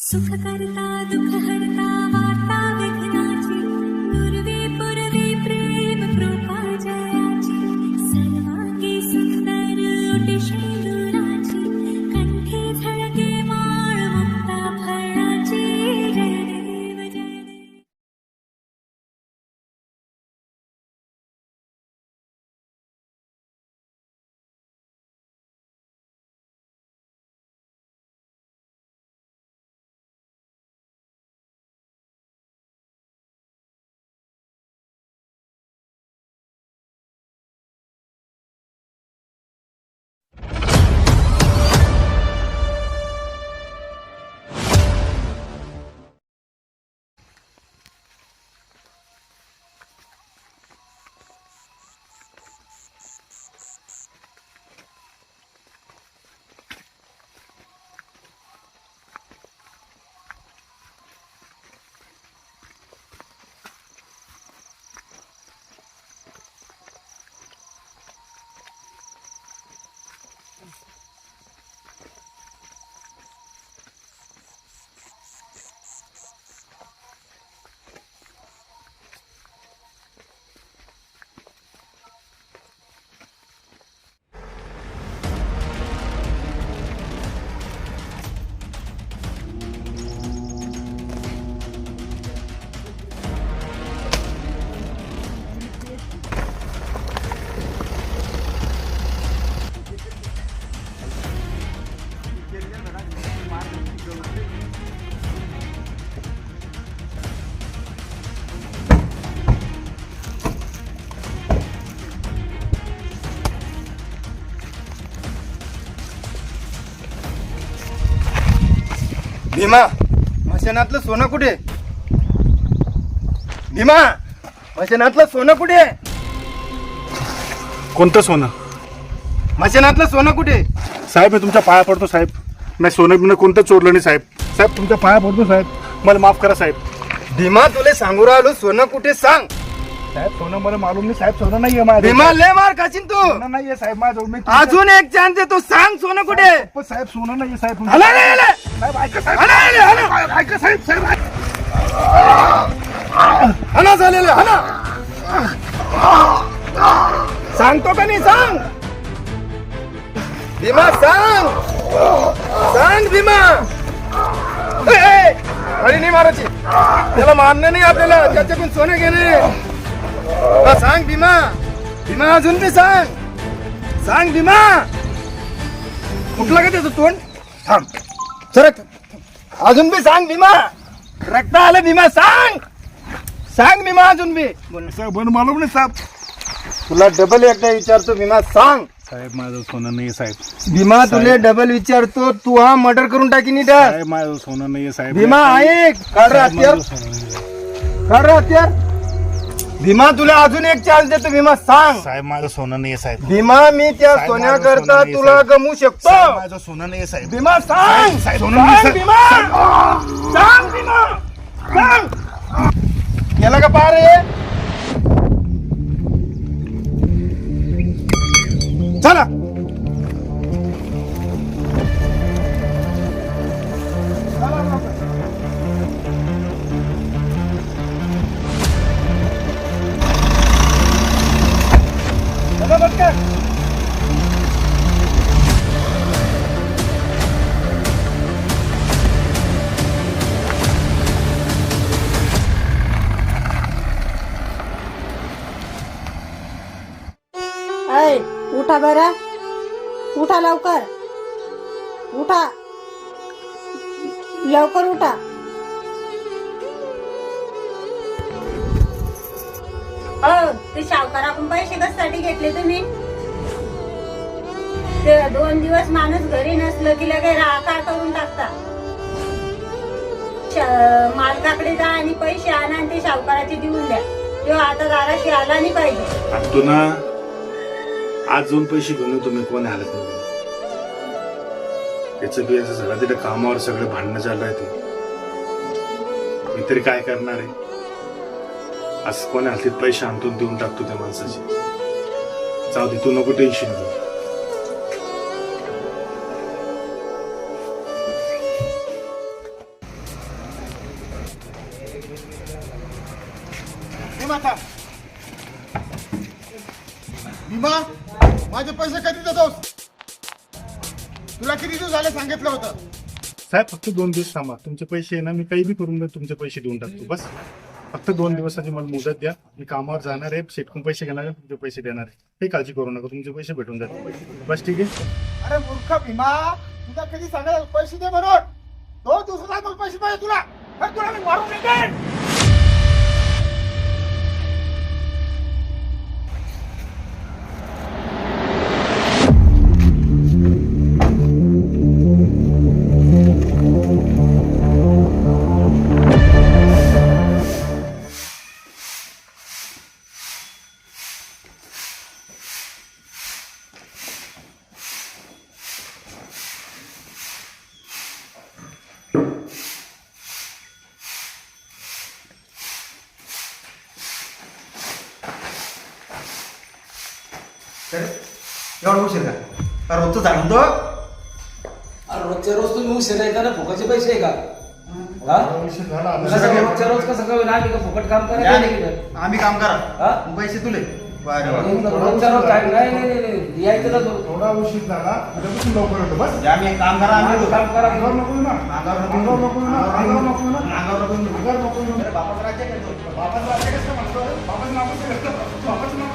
सुख करता दुःख हरता वार्ता विघ्नाची पूर्वी पूर्वी प्रेम कृपा जयाची सर्वांगी सुंदर ओटी शेंदुराची कंठी झळके माळ मुक्ता फळाची जय देव जय देव. भीमा मशानातलं सोनं कुठे? भीमा मशानातलं सोनं कुठे? कोणतं सोनं? मशानातलं सोनं कुठे? साहेब मी तुमच्या पाया पडतो साहेब. नाही सोनं बिनं कोणतं चोरलं नाही साहेब. साहेब तुमच्या पाया पडतो साहेब, मला माफ करा साहेब. भीमा तुले सांगू राहिलो सोनं कुठे सांग. साहेब सोनं मला मालूम नाही साहेब. सोनं नाहीये माझ्या. भीमा लय मार खाशील तू. सोनं नाहीये साहेब माझ्याजवळ. मी अजून एक चान्स देतो, सांग सोनं कुठे? पण साहेब सोनं नाहीये साहेब. हला रे, हला. साहेब ऐका साहेब. हला रे, हला. ऐका साहेब. साहेब हना झालेलं हना. सांगतो का नाही सांग. भीमा सांग. सांग भीमा. अरे नाही मारायची, त्याला मारणे नाही आपल्याला, त्याच्याकडून सोनं घेणे. सांग भीमा. भीमा अजून बी सांग. सांग भीमा. कुठला का त्याचं तोंड? थांब सरक. अजून बी सांग भीमा. रक्त आलं भीमा. सांग. सांग भीमा अजून बी. साहेब मला मालूम नाही साहेब. तुला डबल एकदा विचारतो भीमा सांग. साहेब माझं सोनं नाहीये साहेब. भीमा तुले डबल विचारतो, तू हा मर्डर करून टाकी नीट. साहेब माझं सोनं नाहीये साहेब. भीमा ऐक. काढ रे हत्यार. काढ रे हत्यार. भीमा तुला अजून एक चान्स देतो. भीमा सांग. साहेब माझं सोनं नाहीये साहेब. भीमा मी त्या साहेब, सोन्याकरता माझं सोनं तुला नाहीये, गमू शकतो. साहेब माझं सोनं नाहीये साहेब. भीमा सांग. साहेब, सोनं सांग नाही, भीमा. सांग भीमा. सांग. याला का पार रे. चला. ऐ उठा बरं. उठा लवकर. उठा लवकर उठा. ते सावकाराकडून पैसे कशासाठी घेतले तुम्ही? ते 2 दिवस माणूस घरी नसलं की लगे राकार करून टाकता. मालकाकडे जा आणि पैसे आणा आणि ते सावकाराचे देऊन द्या. तेव्हा आता दाराशी आला नाही पाहिजे. आणतो ना. आज जाऊन पैसे घेऊन येतो मी. कोण हालत नाही याचं बी असं सगळं. तिथे कामावर सगळे भांडणं चालू आहे. ते मी तरी काय करणार आहे. असं कोणी हलतीत पैसे आणतो देऊन टाकतो त्या माणसाचे. जाऊ दे तू नको टेन्शन घेऊ. भीमा थांब. भीमा माझे पैसे कधी देतोस? तुला किती दिवस झाले सांगितलं होतं? साहेब फक्त 2 दिवस थांबा. तुमचे पैसे आहे ना मी काही बी करून तुमचे पैसे देऊन टाकतो. बस फक्त 2 दिवसाची मला मुदत द्या. मी कामावर जाणार आहे, शेटकून पैसे घेणार आहे, तुमचे पैसे देणार आहे. काही काळजी करू नका, तुमचे पैसे भेटून जातील. बस ठीक आहे. अरे मूर्ख भीमा, तुला कधी सांगायला पैसे दे म्हणून? 2 दिवसात मला पैसे पाहिजे तुला. तर तुला मी मारून टाकेन. एवढा उशीर का? रोजचं जाणून तो अरे रोजच्या रोज तुम्ही उशीर आहे का ना फुकटचे पैसे आहे का? हा? उशीर झाला आता. कसं काय रोजच्या रोज कसं काय आम्ही का फुकट काम करायला नाही केलं? आम्ही काम करा. हा? पैसे तुले. बरं रोजच्या रोज काय नाही यायचं ना तो. थोडा उशीर झाला, उद्यापासून लवकर येतो. बस आम्ही एक काम करा. आम्ही काम करा. अंगावर नको ना, अंगावर अंगावर नको ना, अंगावर नको ना, अंगावर नको ना. अंगावर नको ना. बापाचं राज्य आहे का तो? बाबाचं राज्य कसं म्हणतो? बाबाचं नाव कसं घेतलं? बाबाचं नाव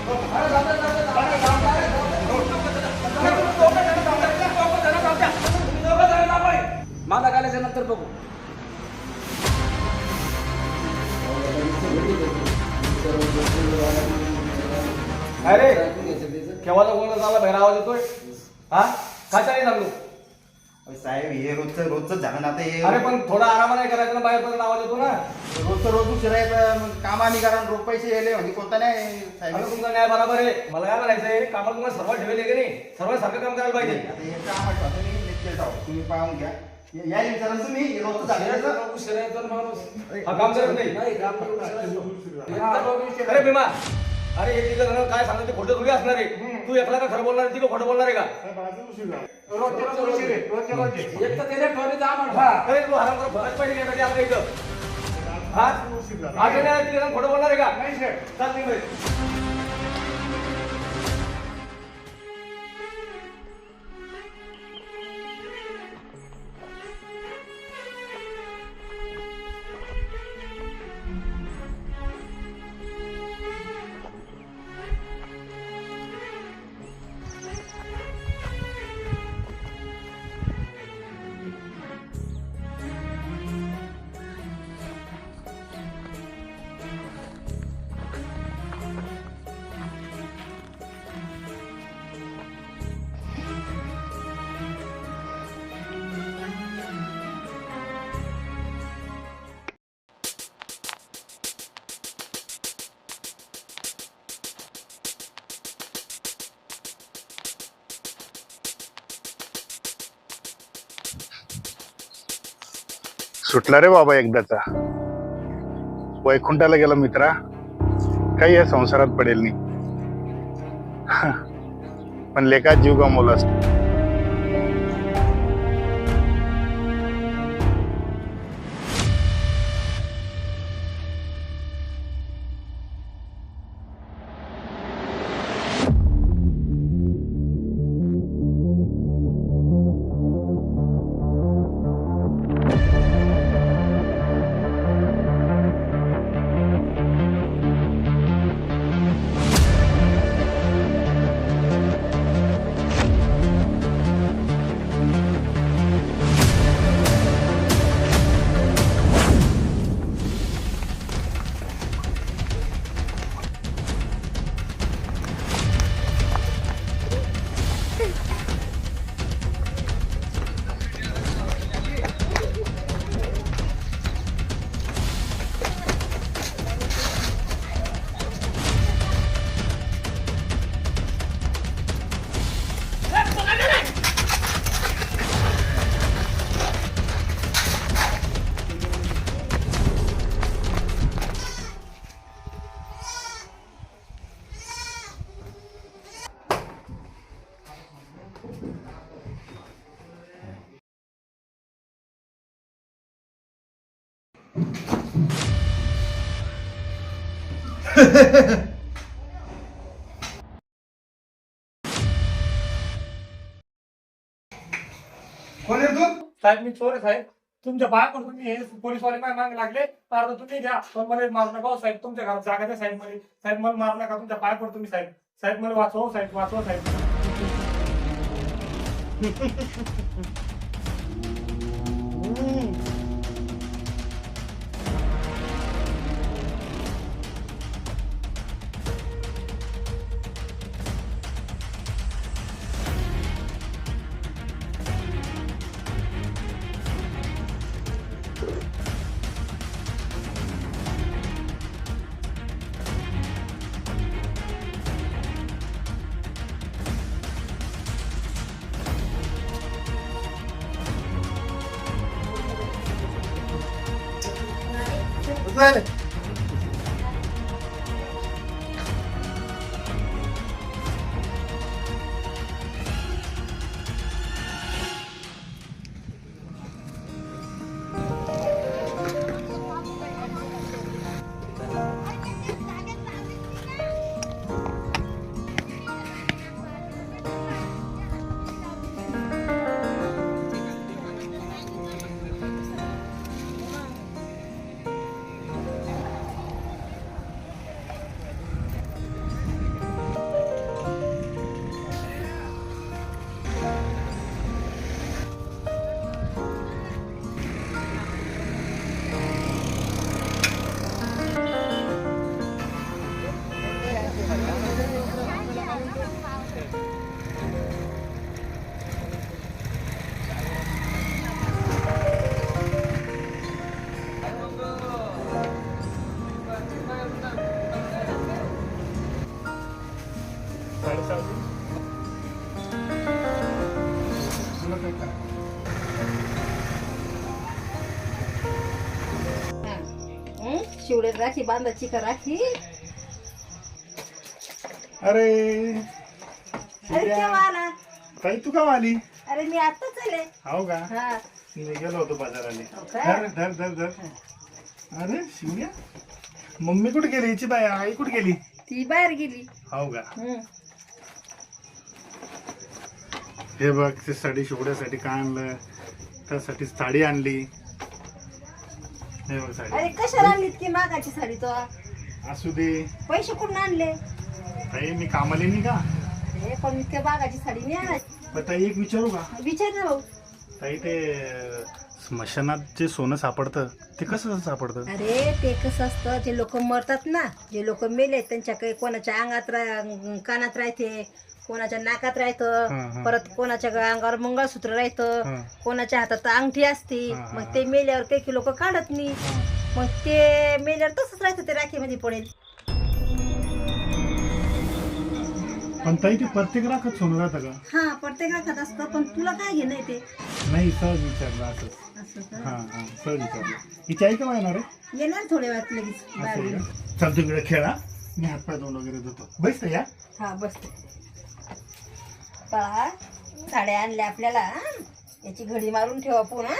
मला काल्याच्या नंतर बघू. अरे केव्हा कोण झाला बाहेर आवाज येतोय? हा काय नाही सांगलो. साहेब हे रोजचं झालं ना आता हे. अरे पण थोडा आराम नाही करायचा ना, बाहेर पण आवाज येतो ना. रोजचं रोज उशीर आहे. मग काम आम्ही करा. रोज पैसे यायले म्हणजे कोणता नाही साहेब. अरे तुमचा न्याय बरोबर आहे. मला काय म्हणायचंय, कामाला तुम्हाला सर्व ठेवले की नाही? सर्व सारखं काम करायला पाहिजे. आता हे काम आठवतं मी लेक्चर टाकू. तुम्ही पाहून घ्या. या विचारा तुम्ही हे रोजचं झालं. उशीर आहे तर माणूस हा काम करत नाही. अरे भीमा, अरे हे तिघं जण काय सांगत ते खोटं थोडी असणार आहे. तू एकला का खरं बोलणार, तिघं खोटं बोलणार आहे का? एक तर त्याच्या ठेवणीचा आम्हाला. अरे तू हराम कर, फरक पाहिजे घेण्यासाठी आपल्या इथं. हा तिघं जण खोटं बोलणार आहे का? चाल नाही बाई. सुटला रे बाबा एकदाचा. वैकुंठाला गेला मित्रा, काही या संसारात पडेल नाही. पण लेकात जीव गमावला असतो. कोण आहे तू? साहेब मी चोर आहे साहेब. तुमच्या पाया पण तुम्ही हे पोलीसवाले माझ्या मागे लागले तर आता तुम्ही घ्या पण मला मारू नका हो साहेब. तुमच्या घरात जागा द्या साहेब मध्ये. साहेब मला मारू नका. तुमच्या पाया पडतो तुम्ही साहेब. साहेब मला वाचवा हो साहेब. वाचवा साहेब. बरं. शिवडे राखी बांधायची का राखी? अरे अरे केव्हा आला? ताई तू का आली? अरे मी आत्ताच आले. हो का? हा मी गेलो होतो बाजाराले. हो का? धर धर धर धर. अरे शिवण्या मम्मी कुठे गेली? हिची बाय आई कुठे गेली? ती बाहेर गेली. हो का? हम्म. हे बघ ते साडी शिवण्यासाठी काय आणलं, त्यासाठी साडी आणली. हे बघ साडी. अरे कशाला आणली इतकी मागाची साडी तो? असू दे पैसे कुठून आणले? ताई, मी कामाला नाही का? अरे पण इतक्या मागाची साडी नाही आणायची. पण ताई एक विचारू का? विचार ना भाऊ. ताई ते स्मशानात जे सोनं सापडतं ते कसं सापडतं? अरे ते कसं असतं, जे लोक मरतात ना, जे लोक मेले त्यांच्या काही कोणाच्या अंगात कानात राहते, कोणाच्या नाकात राहतं, परत कोणाच्या अंगावर मंगळसूत्र राहतं, कोणाच्या हातात अंगठी असते. मग ते मेल्यावर काही लोक काढत नाही. मग ते मेल्यावर तसंच राहतं, ते राखीमध्ये पडेल. पण ताई ते प्रत्येक राखात सोनं राहतं का? हा प्रत्येक राखात असतं, पण तुला काय घेणं ते? नाही सहज विचारलं असं. असं का? हा हा सहज विचारलं. हिची आई केव्हा येणार आहे? येणार थोड्या वेळात लगेच असं बाहेर आहे येईल. का? चल तिकडे खेळा, मी हातपाय दोन वगैरे देतो. बैस ताई या. हा बसते. पहा साड्या आणल्या आपल्याला, हा? याची घडी मारून ठेवा पुन्हा.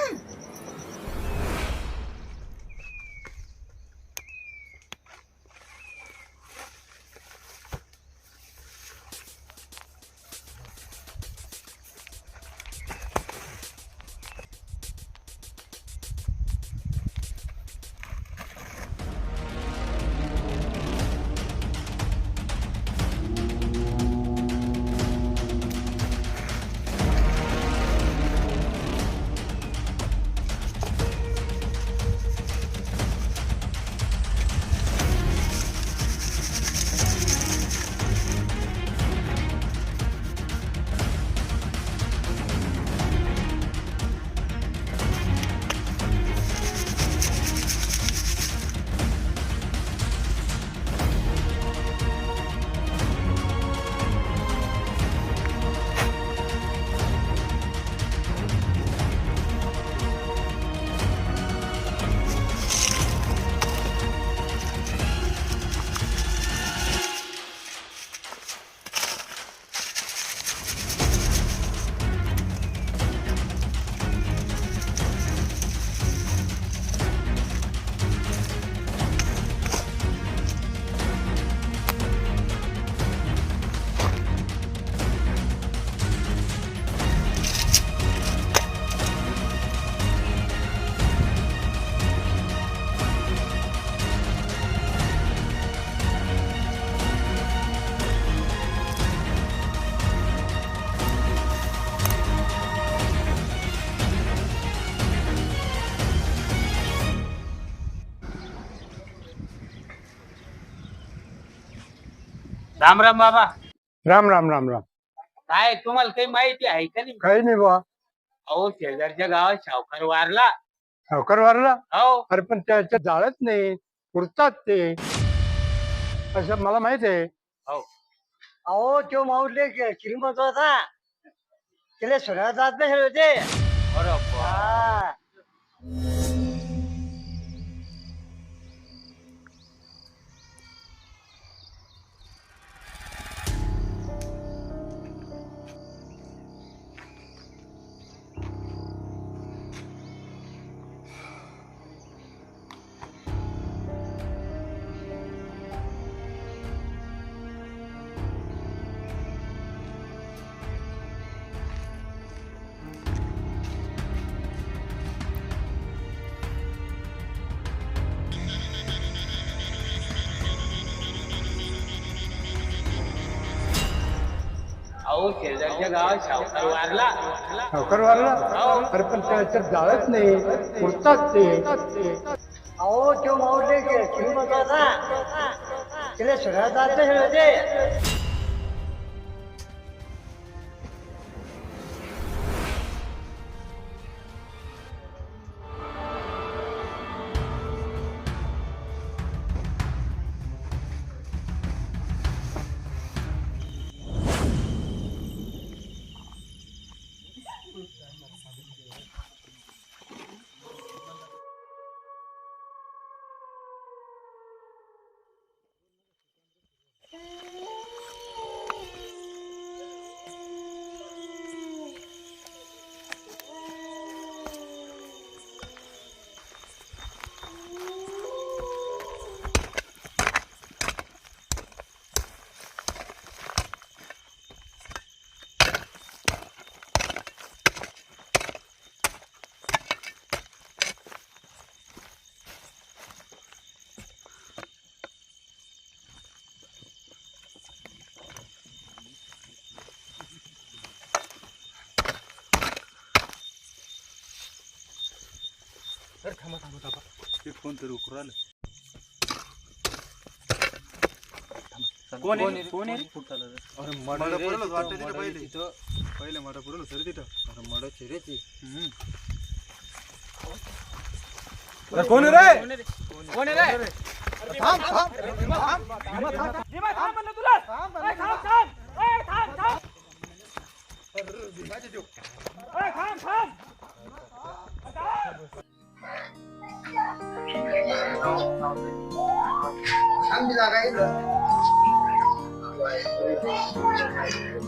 राम राम बाबा. राम राम राम राम. काय तुम्हाला काही माहिती आहे का नाही? काही नाही बा. अहो शेजारच्या गावात सावकार वारला. सावकार वारला? हो. अरे पण त्याच्या जाळत नाही, पुरतात ते, असं मला माहित आहे. अहो तो माऊले श्रीमंत होता, त्याला सगळ्या जात नाही होते. हा. अहो शेजारच्या गावात सावकार वारला. सावकार वारला? अरे पण त्याच्या जाळत नाही, पुरतात ते. अहो तो माऊले श्रीमंत होता, त्याला सगळ्या जात नाही होते. फोन तरी उकरू आलं. पहिले मडा पुरवलं सर तिथं. कोण रे?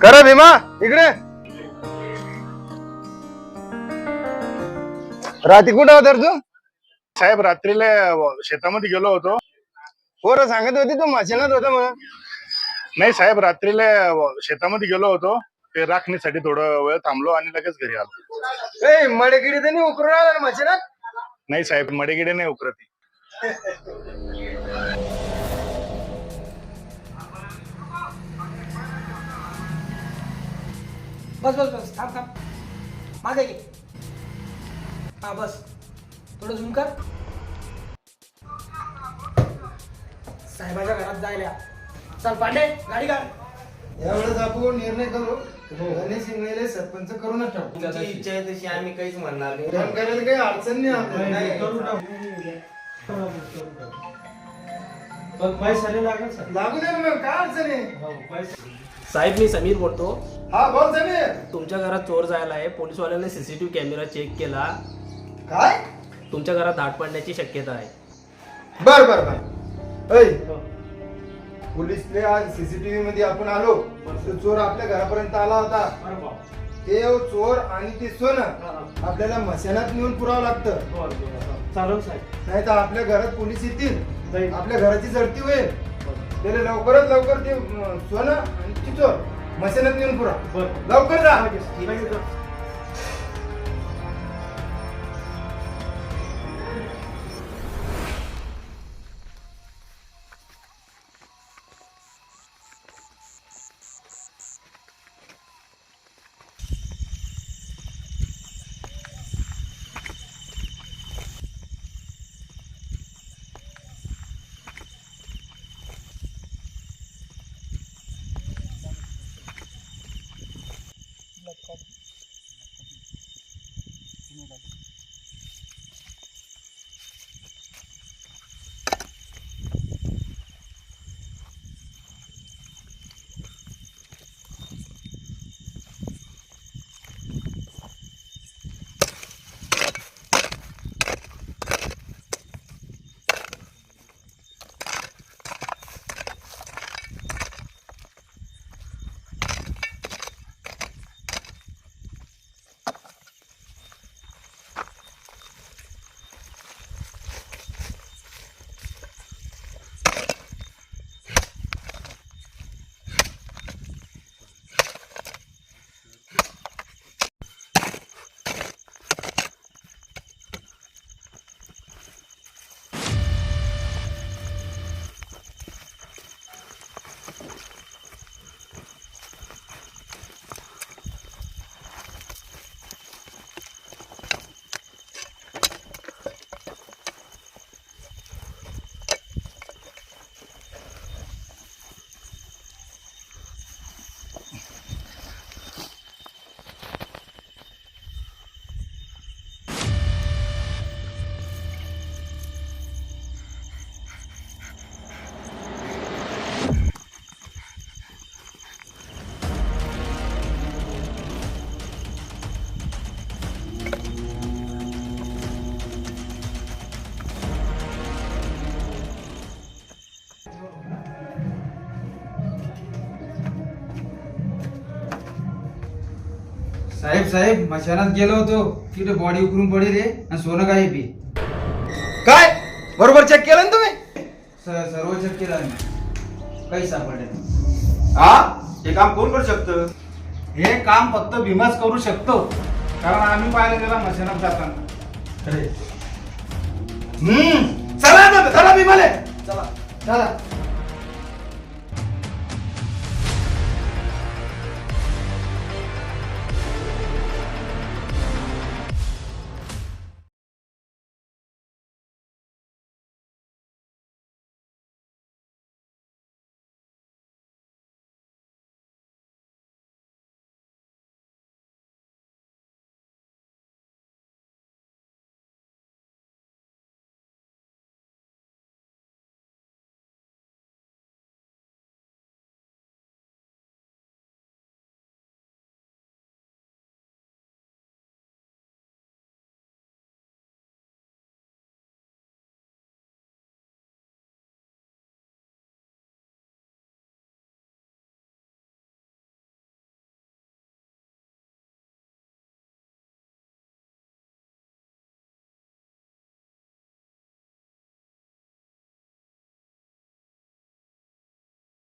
करा भीमा इकडे. रात्री कुठं होता रे तू? साहेब रात्रीला शेतामध्ये गेलो होतो. पोरं सांगत होती तू मशीनात होता म्हणून. नाही साहेब रात्रीला शेतामध्ये गेलो होतो. ते राखणीसाठी थोडं वेळ थांबलो आणि लगेच घरी आलो. ए मडेगिरी तर नाही उकरून आला ना मशीनात? नाही साहेब मडेगिडे नाही उकरत. बस बस बस थांब थांब मागे घे. हा बस थोडं झूम कर. साहेबाच्या घरात जायला. चल पांडे गाडी काढ. यावेळेस आपण निर्णय करू. गणेश इंगळे सरपंच करूनच टाकू. तुमची इच्छा आहे तशी आम्ही काहीच म्हणणार नाही. काम करायला काही अडचण नाही आपल्याला. करू टाकू. पण पैसा लागेल सर. लागू दे ना मग, काय अडचण आहे? साहेब मी समीर बोलतो. हा बोल समीर. तुमच्या घरात चोर जायला आहे. पोलीसवाल्यांनी सीसीटीव्ही कॅमेरा चेक केला. काय? तुमच्या घरात धाड पडण्याची शक्यता आहे. बर बर बर. पोलीसने आज सीसीटीव्ही मध्ये आपण आलो. तो चोर आपल्या घरापर्यंत आला होता. ते चोर आणि ते सोनं आपल्याला मशानात नेऊन पुरावं लागतं. चालेल साहेब. नाही तर आपल्या घरात पोलीस येतील, आपल्या घराची जडती होईल. त्याला लवकरात लवकर ते सोनं आणि ती चोर मशानात नेऊन पुरा. लवकर जा. साहेब मशानात गेलो होतो तिथे बॉडी उकरून पडी रे आणि सोनं काय बी काय बरोबर चेक केलं ना तुम्ही? सर्व चेक केलं आम्ही काही सापडले नाही. हा हे काम कोण करू शकतं? हे काम फक्त भीमाच करू शकतो कारण आम्ही पाहिलं त्याला मशानात जाताना. चला आता, चला विमाले चला.